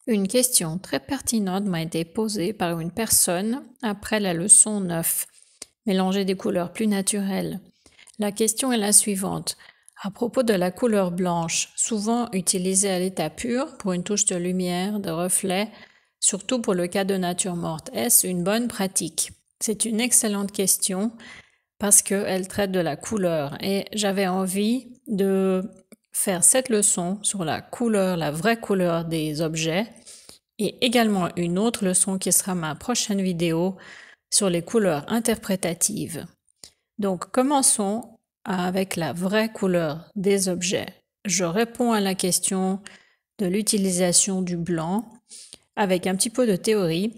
Une question très pertinente m'a été posée par une personne après la leçon 9, mélanger des couleurs plus naturelles. La question est la suivante. À propos de la couleur blanche, souvent utilisée à l'état pur pour une touche de lumière, de reflet, surtout pour le cas de nature morte, est-ce une bonne pratique? C'est une excellente question parce qu'elle traite de la couleur et j'avais envie de faire cette leçon sur la couleur, la vraie couleur des objets et également une autre leçon qui sera ma prochaine vidéo sur les couleurs interprétatives. Donc commençons avec la vraie couleur des objets. Je réponds à la question de l'utilisation du blanc avec un petit peu de théorie.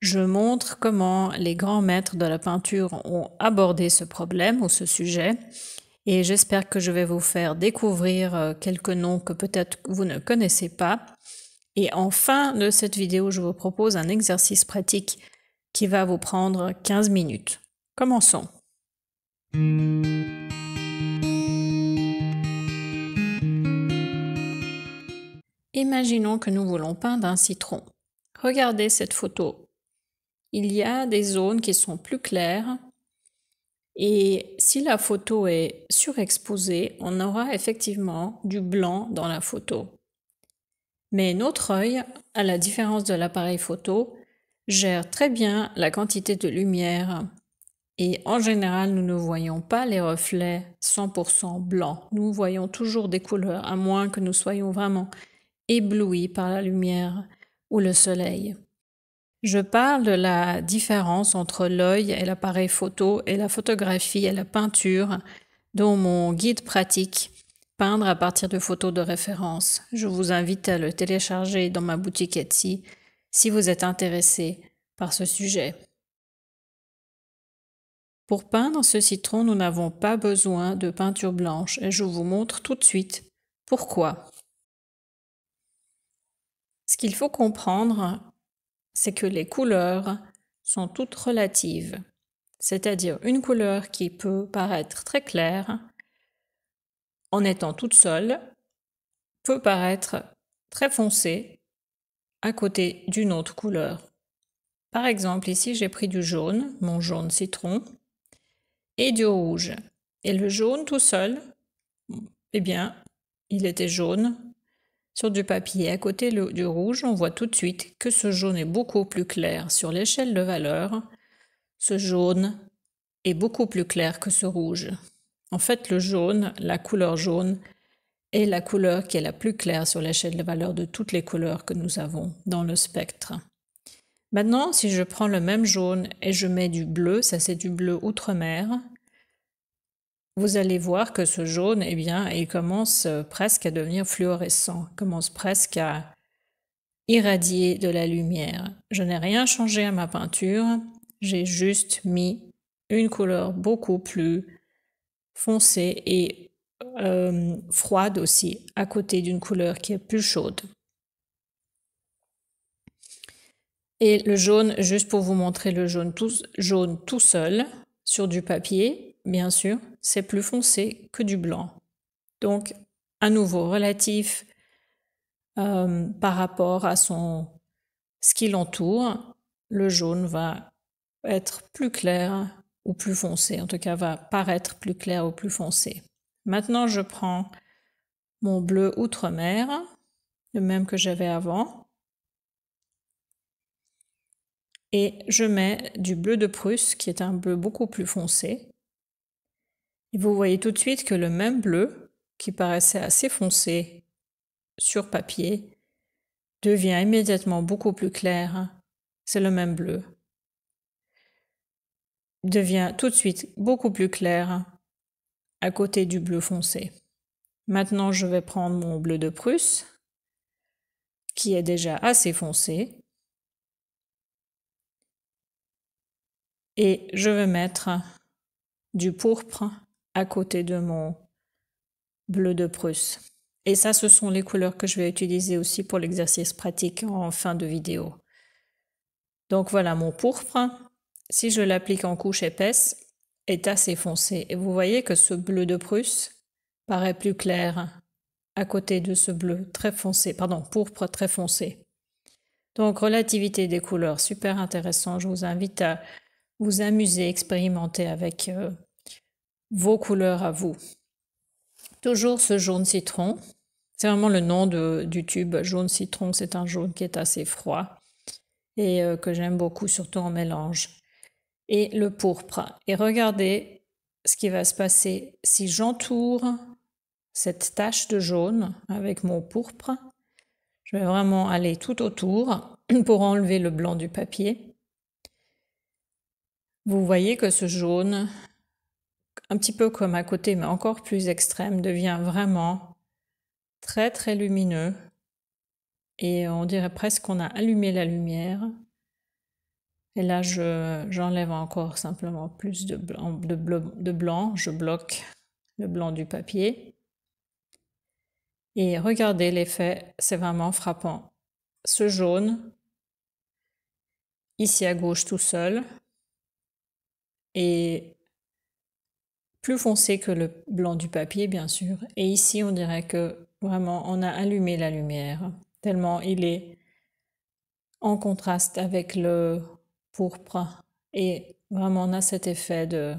Je montre comment les grands maîtres de la peinture ont abordé ce problème ou ce sujet et j'espère que je vais vous faire découvrir quelques noms que peut-être vous ne connaissez pas. Et en fin de cette vidéo, je vous propose un exercice pratique qui va vous prendre 15 minutes. Commençons. Imaginons que nous voulons peindre un citron. Regardez cette photo. Il y a des zones qui sont plus claires et si la photo est surexposée, on aura effectivement du blanc dans la photo. Mais notre œil, à la différence de l'appareil photo, gère très bien la quantité de lumière et en général, nous ne voyons pas les reflets 100% blancs. Nous voyons toujours des couleurs, à moins que nous soyons vraiment éblouis par la lumière ou le soleil. Je parle de la différence entre l'œil et l'appareil photo et la photographie et la peinture dont mon guide pratique peindre à partir de photos de référence. Je vous invite à le télécharger dans ma boutique Etsy si vous êtes intéressé par ce sujet. Pour peindre ce citron, nous n'avons pas besoin de peinture blanche et je vous montre tout de suite pourquoi. Ce qu'il faut comprendre, c'est que les couleurs sont toutes relatives, c'est-à-dire une couleur qui peut paraître très claire en étant toute seule peut paraître très foncée à côté d'une autre couleur. Par exemple, ici j'ai pris du jaune, mon jaune citron, et du rouge. Et le jaune tout seul, eh bien, il était jaune sur du papier. À côté du rouge, on voit tout de suite que ce jaune est beaucoup plus clair. Sur l'échelle de valeur, ce jaune est beaucoup plus clair que ce rouge. En fait, le jaune, la couleur jaune, est la couleur qui est la plus claire sur l'échelle de valeur de toutes les couleurs que nous avons dans le spectre. Maintenant, si je prends le même jaune et je mets du bleu, ça c'est du bleu outre-mer, vous allez voir que ce jaune, eh bien, il commence presque à devenir fluorescent, commence presque à irradier de la lumière. Je n'ai rien changé à ma peinture, j'ai juste mis une couleur beaucoup plus foncée et froide aussi, à côté d'une couleur qui est plus chaude. Et le jaune, juste pour vous montrer le jaune tout seul, sur du papier, bien sûr, c'est plus foncé que du blanc. Donc, à nouveau, relatif par rapport à ce qui l'entoure, le jaune va être plus clair ou plus foncé, en tout cas va paraître plus clair ou plus foncé. Maintenant, je prends mon bleu outre-mer, le même que j'avais avant, et je mets du bleu de Prusse, qui est un bleu beaucoup plus foncé. Et vous voyez tout de suite que le même bleu, qui paraissait assez foncé sur papier, devient immédiatement beaucoup plus clair. C'est le même bleu. Devient tout de suite beaucoup plus clair à côté du bleu foncé. Maintenant, je vais prendre mon bleu de Prusse, qui est déjà assez foncé, et je vais mettre du pourpre à côté de mon bleu de Prusse. Et ça, ce sont les couleurs que je vais utiliser aussi pour l'exercice pratique en fin de vidéo. Donc voilà, mon pourpre, si je l'applique en couche épaisse, est assez foncé. Et vous voyez que ce bleu de Prusse paraît plus clair à côté de ce bleu très foncé, pourpre très foncé. Donc, relativité des couleurs, super intéressant. Je vous invite à vous amuser, expérimenter avec vos couleurs à vous. Toujours ce jaune citron. C'est vraiment le nom du tube. Jaune citron, c'est un jaune qui est assez froid et que j'aime beaucoup, surtout en mélange. Et le pourpre. Et regardez ce qui va se passer si j'entoure cette tache de jaune avec mon pourpre. Je vais vraiment aller tout autour pour enlever le blanc du papier. Vous voyez que ce jaune, un petit peu comme à côté, mais encore plus extrême, devient vraiment très très lumineux. Et on dirait presque qu'on a allumé la lumière. Et là, j'enlève encore simplement plus de blanc. Je bloque le blanc du papier. Et regardez l'effet, c'est vraiment frappant. Ce jaune, ici à gauche tout seul, est plus foncé que le blanc du papier, bien sûr. Et ici, on dirait que vraiment, on a allumé la lumière, tellement il est en contraste avec le pourpre. Et vraiment, on a cet effet de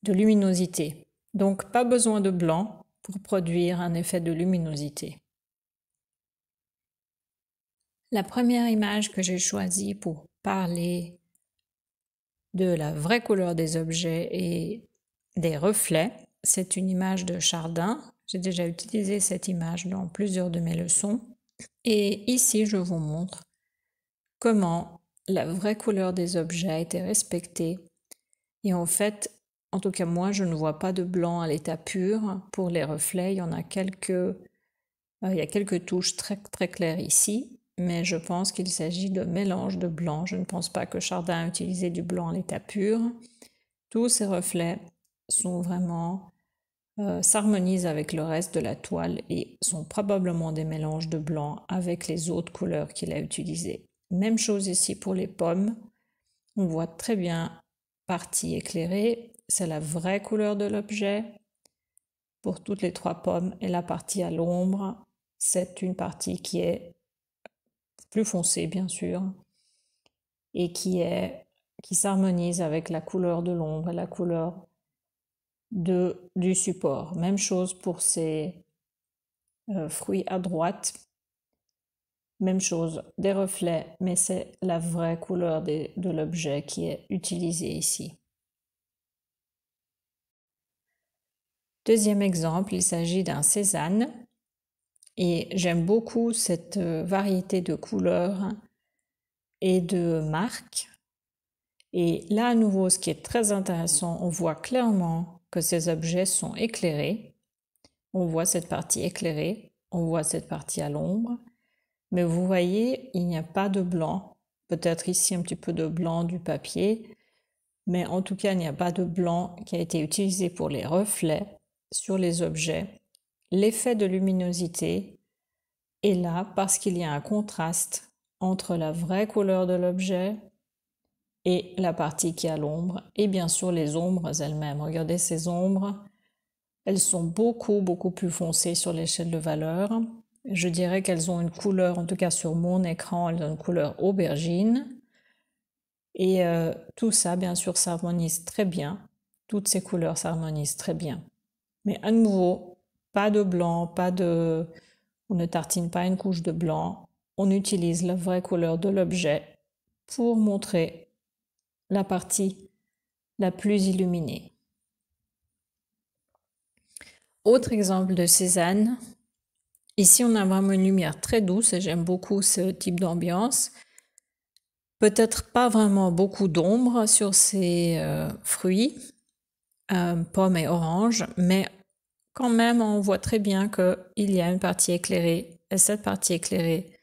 luminosité. Donc, pas besoin de blanc pour produire un effet de luminosité. La première image que j'ai choisie pour parler de la vraie couleur des objets et des reflets, c'est une image de Chardin. J'ai déjà utilisé cette image dans plusieurs de mes leçons. Et ici, je vous montre comment la vraie couleur des objets a été respectée. Et en fait, en tout cas moi, je ne vois pas de blanc à l'état pur. Pour les reflets, il y en a il y a quelques touches très, très claires ici, mais je pense qu'il s'agit de mélange de blanc. Je ne pense pas que Chardin a utilisé du blanc à l'état pur. Tous ces reflets sont vraiment s'harmonisent avec le reste de la toile et sont probablement des mélanges de blanc avec les autres couleurs qu'il a utilisées. Même chose ici pour les pommes. On voit très bien partie éclairée, c'est la vraie couleur de l'objet pour toutes les trois pommes, et la partie à l'ombre, c'est une partie qui est plus foncée bien sûr et qui s'harmonise avec la couleur de l'ombre et la couleur du support. Même chose pour ces fruits à droite, même chose, des reflets, mais c'est la vraie couleur de l'objet qui est utilisée ici. Deuxième exemple, il s'agit d'un Cézanne et j'aime beaucoup cette variété de couleurs et de marques. Et là à nouveau, ce qui est très intéressant, on voit clairement que ces objets sont éclairés. On voit cette partie éclairée, on voit cette partie à l'ombre, mais vous voyez, il n'y a pas de blanc. Peut-être ici un petit peu de blanc du papier, mais en tout cas, il n'y a pas de blanc qui a été utilisé pour les reflets sur les objets. L'effet de luminosité est là parce qu'il y a un contraste entre la vraie couleur de l'objet et la partie qui a l'ombre, et bien sûr les ombres elles-mêmes. Regardez ces ombres, elles sont beaucoup plus foncées sur l'échelle de valeur. Je dirais qu'elles ont une couleur, en tout cas sur mon écran, elles ont une couleur aubergine. Et tout ça, bien sûr, s'harmonise très bien. Toutes ces couleurs s'harmonisent très bien. Mais à nouveau, pas de blanc, on ne tartine pas une couche de blanc. On utilise la vraie couleur de l'objet pour montrer la partie la plus illuminée. Autre exemple de Cézanne. Ici, on a vraiment une lumière très douce et j'aime beaucoup ce type d'ambiance. Peut-être pas vraiment beaucoup d'ombre sur ces fruits, pommes et oranges, mais quand même, on voit très bien qu'il y a une partie éclairée. Et cette partie éclairée,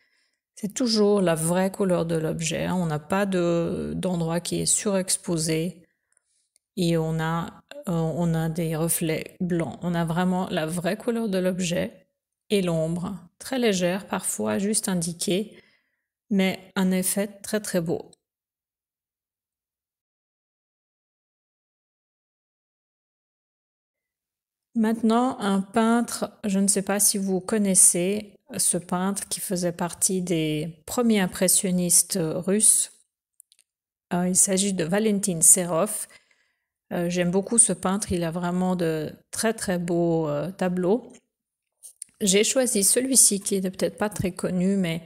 c'est toujours la vraie couleur de l'objet. On n'a pas d'endroit qui est surexposé et on a des reflets blancs. On a vraiment la vraie couleur de l'objet et l'ombre, très légère parfois, juste indiquée, mais un effet très très beau. Maintenant, un peintre, je ne sais pas si vous connaissez ce peintre qui faisait partie des premiers impressionnistes russes. Il s'agit de Valentin Serov. J'aime beaucoup ce peintre, il a vraiment de très très beaux tableaux. J'ai choisi celui-ci qui n'est peut-être pas très connu, mais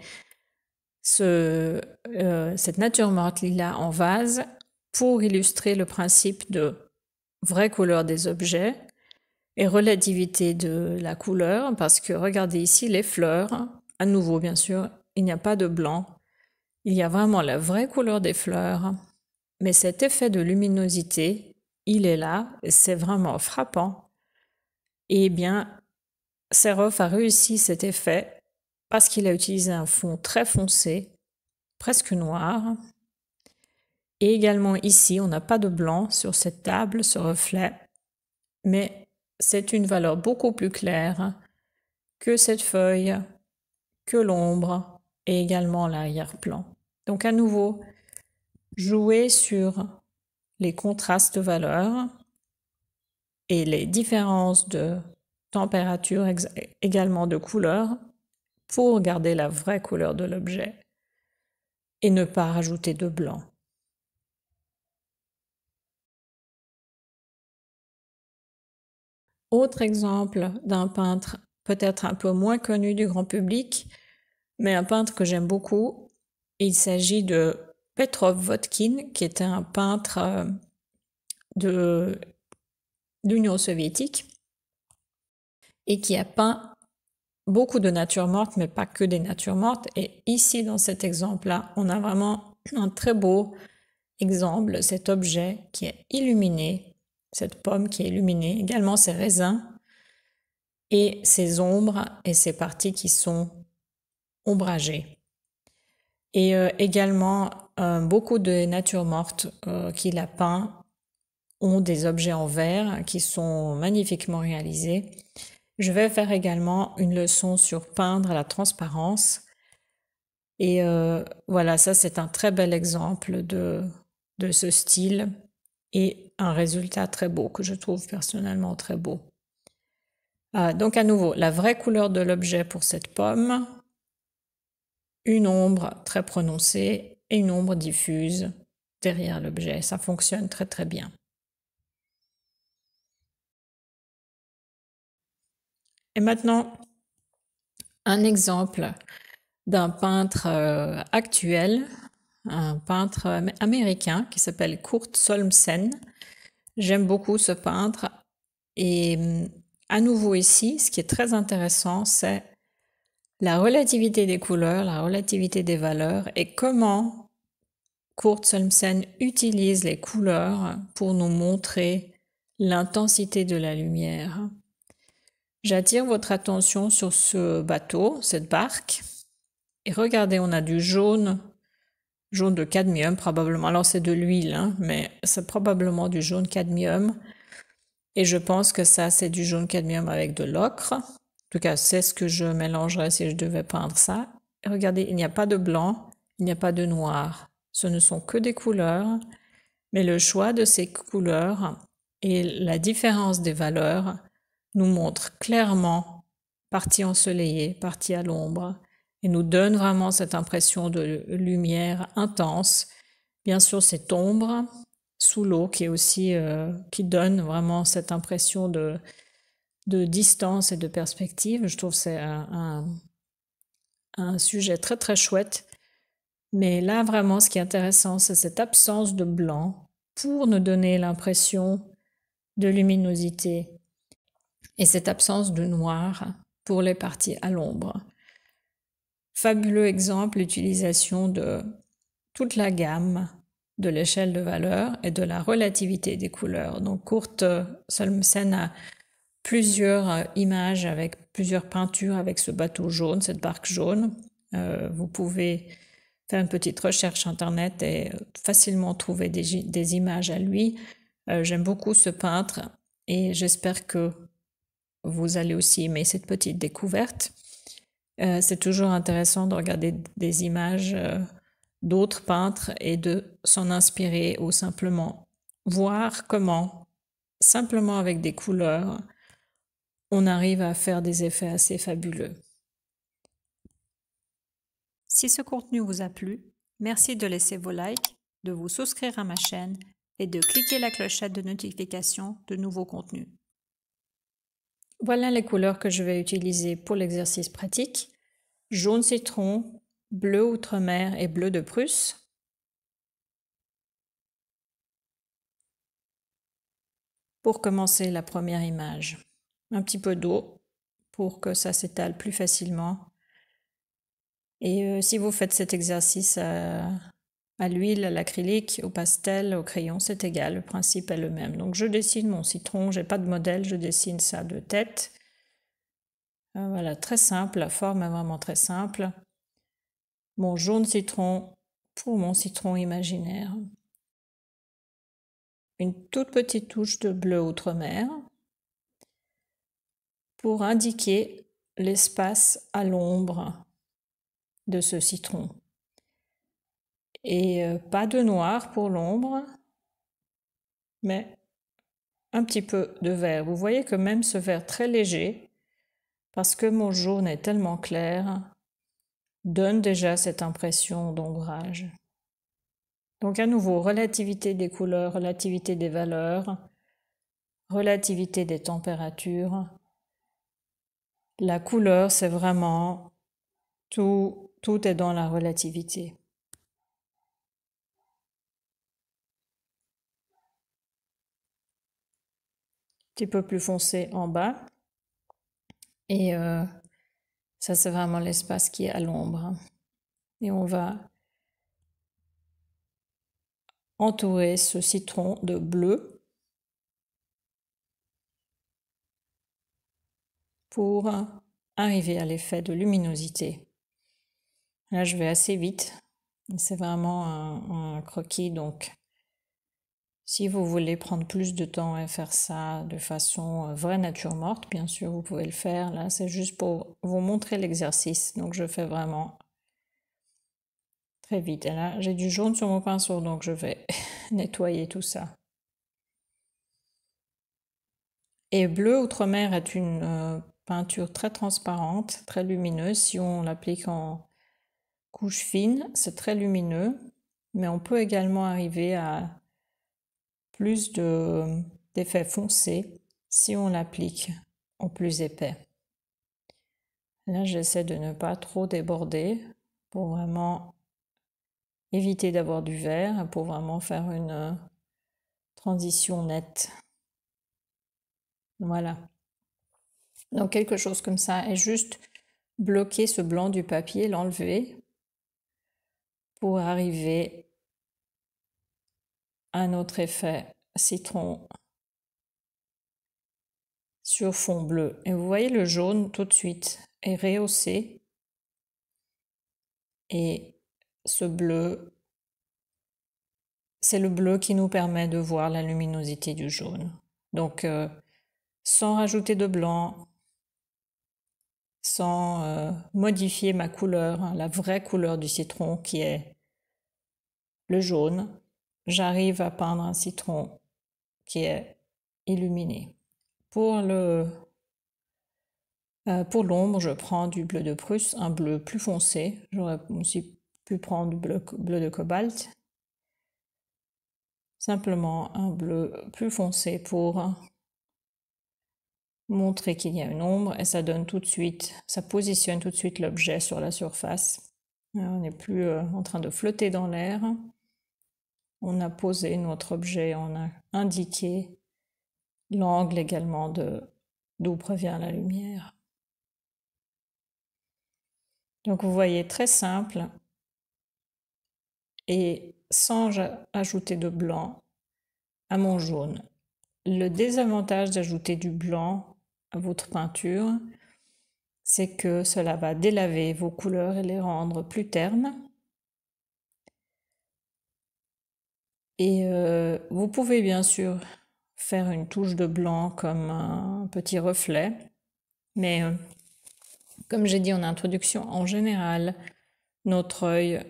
cette nature morte lilas en vase pour illustrer le principe de vraie couleur des objets et relativité de la couleur, parce que regardez ici les fleurs, à nouveau bien sûr, il n'y a pas de blanc, il y a vraiment la vraie couleur des fleurs, mais cet effet de luminosité, il est là, et c'est vraiment frappant. Et bien, Serov a réussi cet effet parce qu'il a utilisé un fond très foncé, presque noir. Et également ici, on n'a pas de blanc sur cette table, ce reflet, mais c'est une valeur beaucoup plus claire que cette feuille, que l'ombre et également l'arrière-plan. Donc à nouveau, jouer sur les contrastes de valeurs et les différences de température, également de couleur, pour garder la vraie couleur de l'objet et ne pas rajouter de blanc. Autre exemple d'un peintre peut-être un peu moins connu du grand public, mais un peintre que j'aime beaucoup. Il s'agit de Petrov Vodkin, qui était un peintre de l'Union soviétique et qui a peint beaucoup de natures mortes, mais pas que des natures mortes. Et ici, dans cet exemple-là, on a vraiment un très beau exemple, cet objet qui est illuminé, cette pomme qui est illuminée, également ses raisins et ses ombres et ses parties qui sont ombragées. Et également, beaucoup de natures mortes qu'il a peint ont des objets en verre qui sont magnifiquement réalisés. Je vais faire également une leçon sur peindre à la transparence. Et voilà, ça c'est un très bel exemple de ce style et un résultat très beau que je trouve personnellement très beau. Donc à nouveau, la vraie couleur de l'objet pour cette pomme, une ombre très prononcée et une ombre diffuse derrière l'objet. Ça fonctionne très très bien. Et maintenant, un exemple d'un peintre actuel, un peintre américain qui s'appelle Kurt Solmsen. J'aime beaucoup ce peintre et à nouveau ici, ce qui est très intéressant, c'est la relativité des couleurs, la relativité des valeurs et comment Kurt Solmsen utilise les couleurs pour nous montrer l'intensité de la lumière. J'attire votre attention sur ce bateau, cette barque. Et regardez, on a du jaune, jaune de cadmium probablement. Alors c'est de l'huile, hein, mais c'est probablement du jaune cadmium. Et je pense que ça, c'est du jaune cadmium avec de l'ocre. En tout cas, c'est ce que je mélangerais si je devais peindre ça. Et regardez, il n'y a pas de blanc, il n'y a pas de noir. Ce ne sont que des couleurs, mais le choix de ces couleurs et la différence des valeurs nous montre clairement partie ensoleillée, partie à l'ombre, et nous donne vraiment cette impression de lumière intense. Bien sûr, cette ombre sous l'eau qui est aussi qui donne vraiment cette impression de distance et de perspective. Je trouve que c'est un sujet très très chouette. Mais là, vraiment, ce qui est intéressant, c'est cette absence de blanc pour nous donner l'impression de luminosité et cette absence de noir pour les parties à l'ombre. Fabuleux exemple, l'utilisation de toute la gamme de l'échelle de valeur et de la relativité des couleurs. Donc Kurt Solmsen a plusieurs images avec plusieurs peintures avec ce bateau jaune, cette barque jaune. Vous pouvez faire une petite recherche internet et facilement trouver des images à lui. J'aime beaucoup ce peintre et j'espère que vous allez aussi aimer cette petite découverte. C'est toujours intéressant de regarder des images d'autres peintres et de s'en inspirer ou simplement voir comment, simplement avec des couleurs, on arrive à faire des effets assez fabuleux. Si ce contenu vous a plu, merci de laisser vos likes, de vous souscrire à ma chaîne et de cliquer la clochette de notification de nouveaux contenus. Voilà les couleurs que je vais utiliser pour l'exercice pratique. Jaune citron, bleu outre-mer et bleu de Prusse. Pour commencer la première image, un petit peu d'eau pour que ça s'étale plus facilement. Et si vous faites cet exercice à l'huile, à l'acrylique, au pastel, au crayon, c'est égal, le principe est le même. Donc je dessine mon citron, j'ai pas de modèle, je dessine ça de tête. Voilà, très simple, la forme est vraiment très simple. Mon jaune citron pour mon citron imaginaire. Une toute petite touche de bleu outre-mer pour indiquer l'espace à l'ombre de ce citron. Et pas de noir pour l'ombre, mais un petit peu de vert. Vous voyez que même ce vert très léger, parce que mon jaune est tellement clair, donne déjà cette impression d'ombrage. Donc à nouveau, relativité des couleurs, relativité des valeurs, relativité des températures. La couleur, c'est vraiment tout est dans la relativité. Un petit peu plus foncé en bas. Et ça, c'est vraiment l'espace qui est à l'ombre. Et on va entourer ce citron de bleu pour arriver à l'effet de luminosité. Là, je vais assez vite. C'est vraiment un croquis, donc si vous voulez prendre plus de temps et faire ça de façon vraie nature morte, bien sûr, vous pouvez le faire. Là, c'est juste pour vous montrer l'exercice. Donc, je fais vraiment très vite. Et là, j'ai du jaune sur mon pinceau, donc je vais nettoyer tout ça. Et bleu outre-mer est une peinture très transparente, très lumineuse. Si on l'applique en couche fine, c'est très lumineux, mais on peut également arriver à plus d'effets foncés si on l'applique en plus épais. Là, j'essaie de ne pas trop déborder pour vraiment éviter d'avoir du vert, pour vraiment faire une transition nette. Voilà. Donc quelque chose comme ça, et juste bloquer ce blanc du papier, l'enlever pour arriver à un autre effet citron sur fond bleu. Et vous voyez le jaune tout de suite est rehaussé et ce bleu, c'est le bleu qui nous permet de voir la luminosité du jaune. Donc sans rajouter de blanc, sans modifier ma couleur, hein, la vraie couleur du citron qui est le jaune, j'arrive à peindre un citron qui est illuminé. Pour l'ombre, je prends du bleu de Prusse, un bleu plus foncé. J'aurais aussi pu prendre du bleu de cobalt. Simplement un bleu plus foncé pour montrer qu'il y a une ombre et ça donne tout de suite, ça positionne tout de suite l'objet sur la surface. On n'est plus en train de flotter dans l'air. On a posé notre objet, on a indiqué l'angle également d'où provient la lumière. Donc vous voyez, très simple et sans ajouter de blanc à mon jaune. Le désavantage d'ajouter du blanc à votre peinture, c'est que cela va délaver vos couleurs et les rendre plus ternes. Et vous pouvez bien sûr faire une touche de blanc comme un petit reflet, mais comme j'ai dit en introduction, en général, notre œil,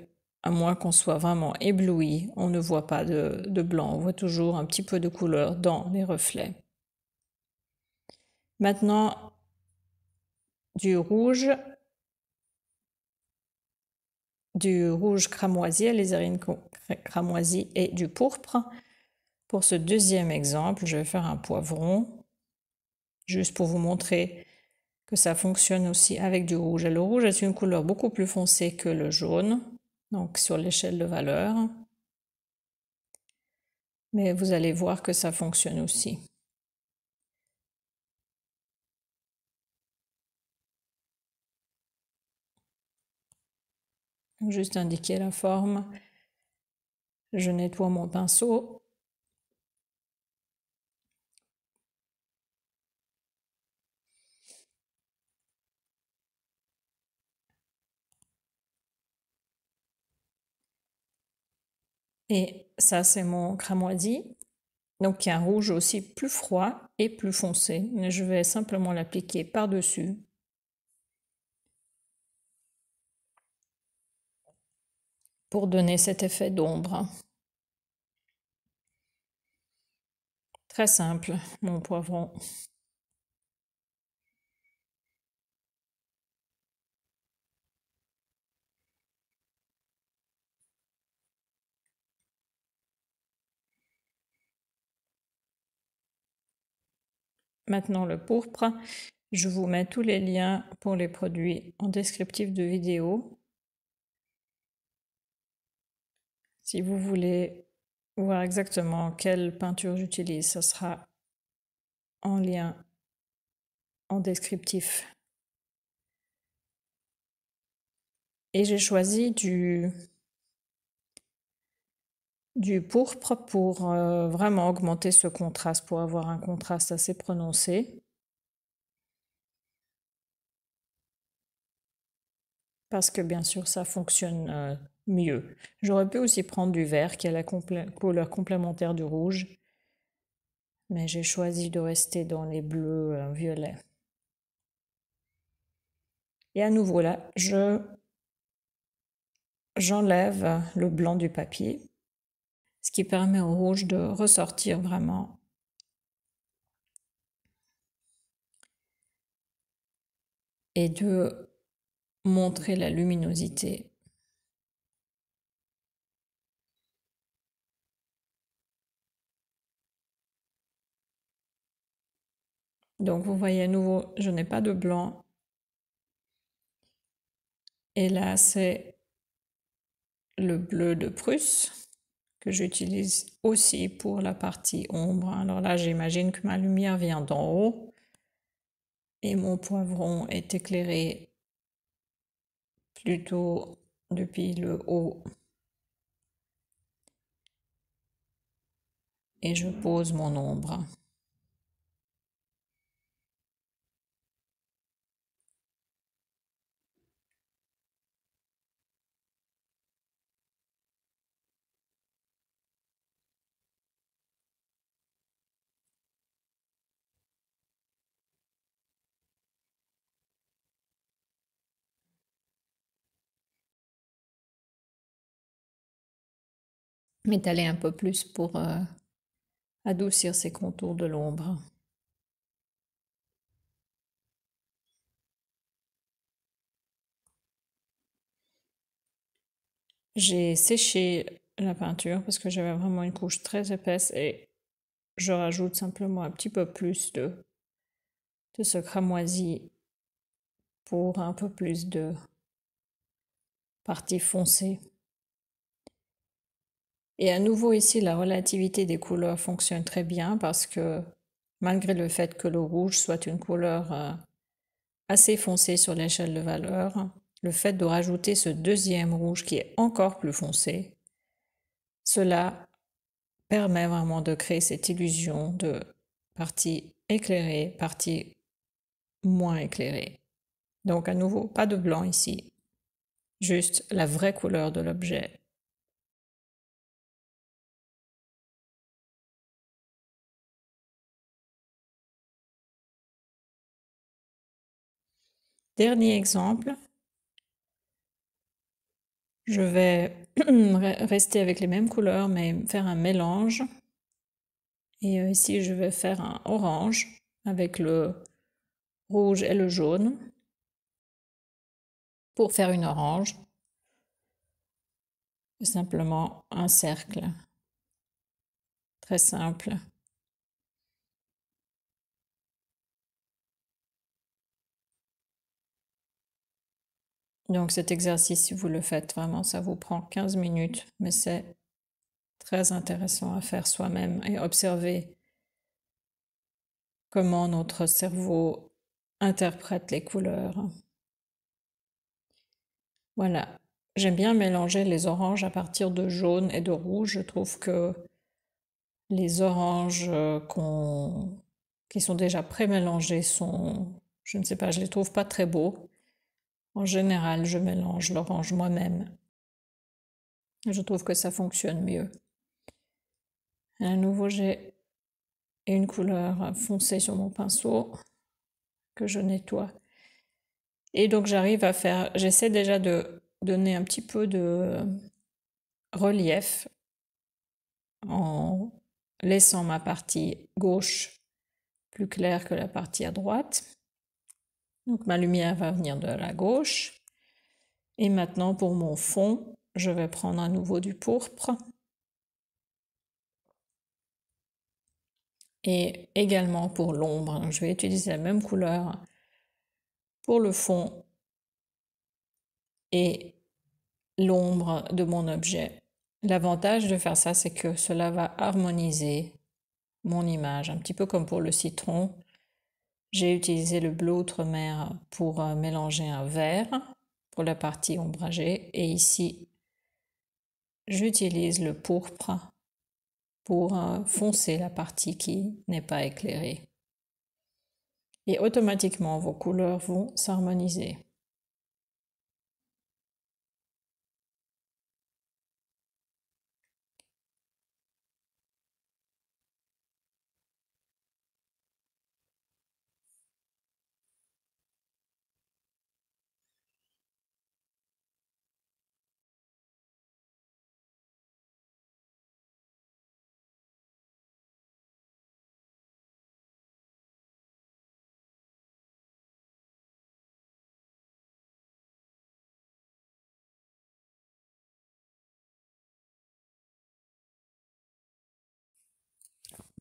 à moins qu'on soit vraiment ébloui, on ne voit pas de blanc, on voit toujours un petit peu de couleur dans les reflets. Maintenant, du rouge cramoisi, alizarin cramoisi et du pourpre. Pour ce deuxième exemple, je vais faire un poivron, juste pour vous montrer que ça fonctionne aussi avec du rouge. Et le rouge est une couleur beaucoup plus foncée que le jaune, donc sur l'échelle de valeur. Mais vous allez voir que ça fonctionne aussi. Donc, juste indiquer la forme. Je nettoie mon pinceau. Et ça, c'est mon cramoisi. Donc, il y a un rouge aussi plus froid et plus foncé. Mais je vais simplement l'appliquer par-dessus. Pour donner cet effet d'ombre. Très simple, mon poivron. Maintenant le pourpre. Je vous mets tous les liens pour les produits en descriptif de vidéo. Si vous voulez voir exactement quelle peinture j'utilise, ce sera en lien en descriptif. Et j'ai choisi du pourpre pour vraiment augmenter ce contraste, pour avoir un contraste assez prononcé. Parce que bien sûr, ça fonctionne mieux. J'aurais pu aussi prendre du vert, qui est la couleur complémentaire du rouge. Mais j'ai choisi de rester dans les bleus violets. Et à nouveau là, j'enlève le blanc du papier, ce qui permet au rouge de ressortir vraiment. Et de montrer la luminosité. Donc vous voyez à nouveau, je n'ai pas de blanc. Et là, c'est le bleu de Prusse que j'utilise aussi pour la partie ombre. Alors là, j'imagine que ma lumière vient d'en haut et mon poivron est éclairé plutôt depuis le haut. Et je pose mon ombre. M'étaler un peu plus pour adoucir ces contours de l'ombre. J'ai séché la peinture parce que j'avais vraiment une couche très épaisse et je rajoute simplement un petit peu plus de ce cramoisi pour un peu plus de partie foncée. Et à nouveau ici, la relativité des couleurs fonctionne très bien parce que malgré le fait que le rouge soit une couleur assez foncée sur l'échelle de valeur, le fait de rajouter ce deuxième rouge qui est encore plus foncé, cela permet vraiment de créer cette illusion de partie éclairée, partie moins éclairée. Donc à nouveau, pas de blanc ici, juste la vraie couleur de l'objet. Dernier exemple, je vais rester avec les mêmes couleurs mais faire un mélange. Et ici, je vais faire un orange avec le rouge et le jaune. Pour faire une orange, simplement un cercle, très simple. Donc cet exercice, si vous le faites vraiment, ça vous prend 15 minutes, mais c'est très intéressant à faire soi-même et observer comment notre cerveau interprète les couleurs. Voilà. J'aime bien mélanger les oranges à partir de jaune et de rouge. Je trouve que les oranges qui sont déjà pré-mélangées sont, je ne sais pas, je les trouve pas très beaux. En général, je mélange l'orange moi-même. Je trouve que ça fonctionne mieux. À nouveau, j'ai une couleur foncée sur mon pinceau que je nettoie. Et donc j'arrive à faire, j'essaie déjà de donner un petit peu de relief en laissant ma partie gauche plus claire que la partie à droite. Donc ma lumière va venir de la gauche. Et maintenant pour mon fond, je vais prendre à nouveau du pourpre. Et également pour l'ombre, je vais utiliser la même couleur pour le fond et l'ombre de mon objet. L'avantage de faire ça, c'est que cela va harmoniser mon image, un petit peu comme pour le citron. J'ai utilisé le bleu outre-mer pour mélanger un vert pour la partie ombragée et ici j'utilise le pourpre pour foncer la partie qui n'est pas éclairée. Et automatiquement vos couleurs vont s'harmoniser.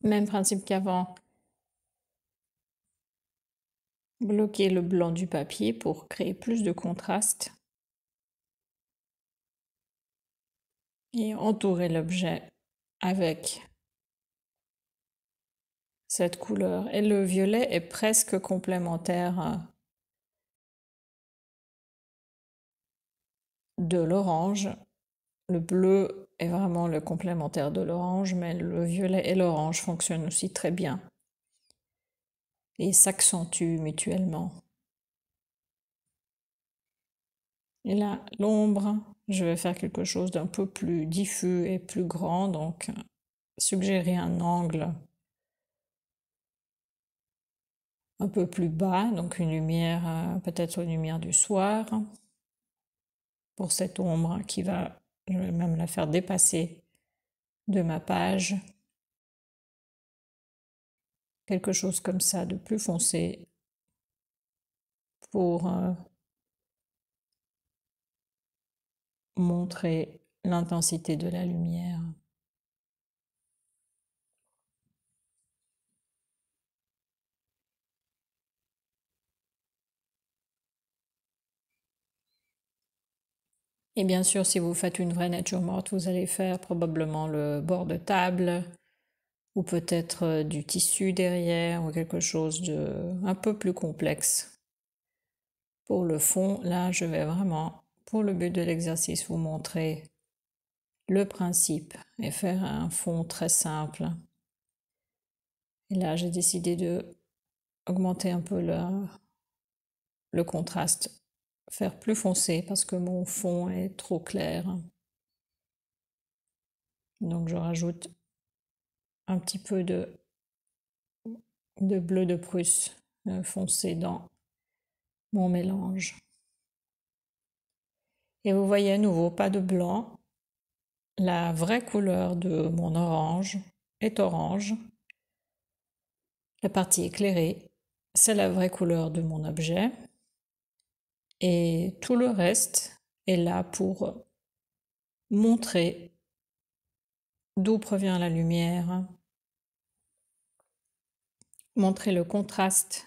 Même principe qu'avant, bloquer le blanc du papier pour créer plus de contraste et entourer l'objet avec cette couleur. Et le violet est presque complémentaire de l'orange. Le bleu est vraiment le complémentaire de l'orange, mais le violet et l'orange fonctionnent aussi très bien et s'accentuent mutuellement. Et là, l'ombre, je vais faire quelque chose d'un peu plus diffus et plus grand, donc suggérer un angle un peu plus bas, donc une lumière, peut-être une lumière du soir, pour cette ombre qui va, je vais même la faire dépasser de ma page. Quelque chose comme ça de plus foncé pour montrer l'intensité de la lumière. Et bien sûr, si vous faites une vraie nature morte, vous allez faire probablement le bord de table ou peut-être du tissu derrière ou quelque chose de un peu plus complexe. Pour le fond, là, je vais vraiment, pour le but de l'exercice, vous montrer le principe et faire un fond très simple. Et là, j'ai décidé de augmenter un peu le contraste, faire plus foncé parce que mon fond est trop clair. Donc je rajoute un petit peu de bleu de Prusse foncé dans mon mélange. Et vous voyez à nouveau, pas de blanc. La vraie couleur de mon orange est orange. La partie éclairée, c'est la vraie couleur de mon objet. Et tout le reste est là pour montrer d'où provient la lumière, montrer le contraste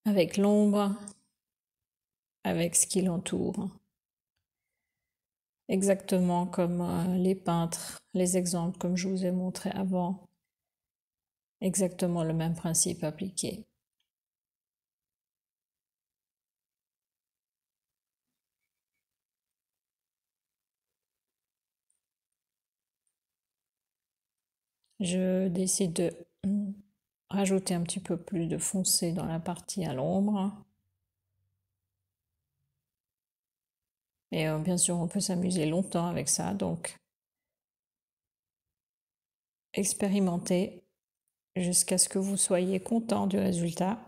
avec l'ombre, avec ce qui l'entoure. Exactement comme les peintres, les exemples comme je vous ai montré avant. Exactement le même principe appliqué. Je décide de rajouter un petit peu plus de foncé dans la partie à l'ombre. Et bien sûr, on peut s'amuser longtemps avec ça, donc expérimentez jusqu'à ce que vous soyez content du résultat.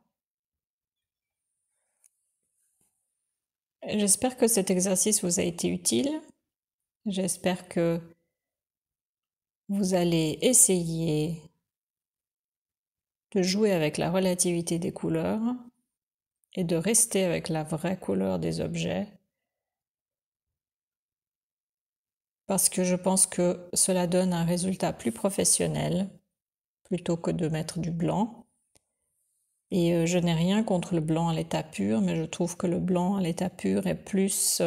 J'espère que cet exercice vous a été utile. J'espère que vous allez essayer de jouer avec la relativité des couleurs et de rester avec la vraie couleur des objets, parce que je pense que cela donne un résultat plus professionnel plutôt que de mettre du blanc. Et je n'ai rien contre le blanc à l'état pur, mais je trouve que le blanc à l'état pur est plus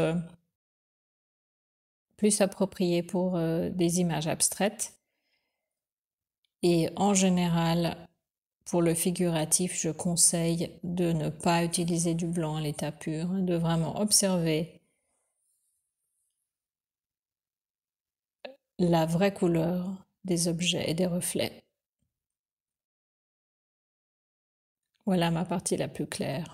approprié pour des images abstraites. Et en général, pour le figuratif, je conseille de ne pas utiliser du blanc à l'état pur, de vraiment observer la vraie couleur des objets et des reflets. Voilà ma partie la plus claire.